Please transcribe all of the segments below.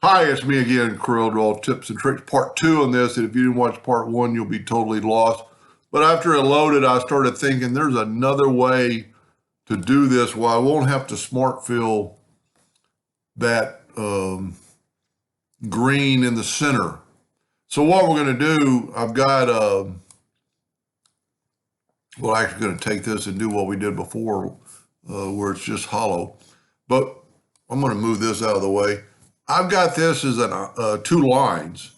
Hi, it's me again, CorelDraw Tips and Tricks, part 2 on this. And if you didn't watch part 1, you'll be totally lost. But after it loaded, I started thinking there's another way to do this where I won't have to smart fill that green in the center. So what we're going to do, I've got, well, I'm actually going to take this and do what we did before, where it's just hollow. But I'm going to move this out of the way. I've got this as two lines.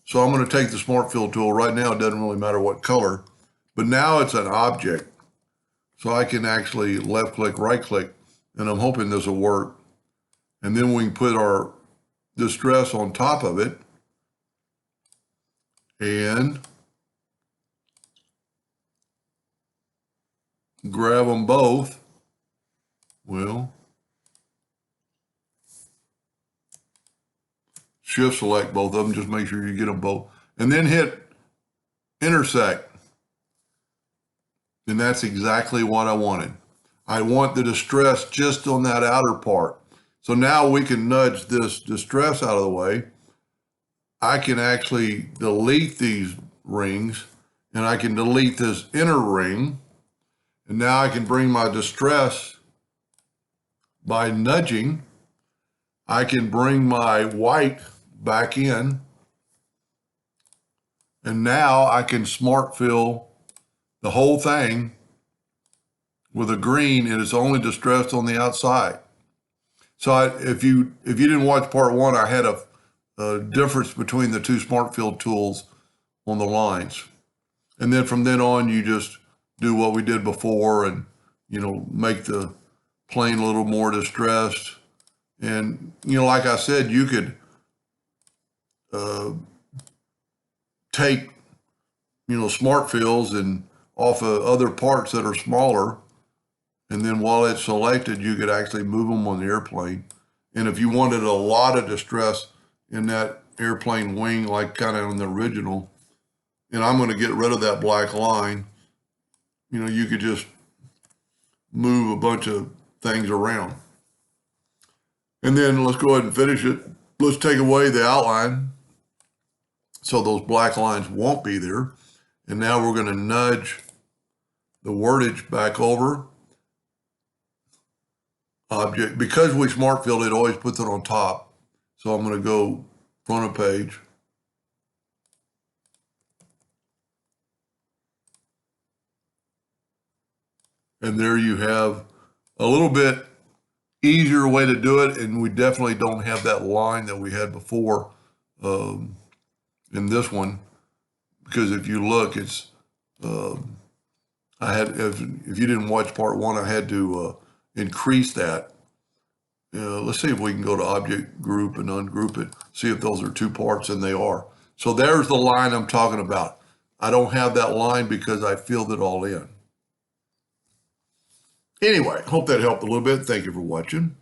So I'm going to take the Smart Fill tool. Right now, it doesn't really matter what color, but now it's an object. So I can actually left click, right click, and I'm hoping this will work. And then we can put our distress on top of it. And grab them both. Well, shift select both of them, just make sure you get them both. And then hit intersect. And that's exactly what I wanted. I want the distress just on that outer part. So now we can nudge this distress out of the way. I can actually delete these rings, and I can delete this inner ring. And now I can bring my distress by nudging. I can bring my white back in. And now I can smart fill the whole thing with a green, and it's only distressed on the outside. So if you didn't watch part 1, I had a difference between the two smart fill tools on the lines. And then from then on, you just do what we did before and, make the plane a little more distressed. And, like I said, you could take, smart fills and off of other parts that are smaller. And then while it's selected, you could actually move them on the airplane. And if you wanted a lot of distress in that airplane wing, like kind of in the original, and I'm going to get rid of that black line, you could just move a bunch of things around. And then let's go ahead and finish it. Let's take away the outline so those black lines won't be there. And now we're going to nudge the wordage back over. Object, because we smart filled, it always puts it on top. So I'm going to go front of page. And there you have a little bit easier way to do it. And we definitely don't have that line that we had before in this one. Because if you look, it's, if you didn't watch part 1, I had to increase that. Let's see if we can go to object group and ungroup it, see if those are two parts, and they are. So there's the line I'm talking about. I don't have that line because I filled it all in. Anyway, hope that helped a little bit. Thank you for watching.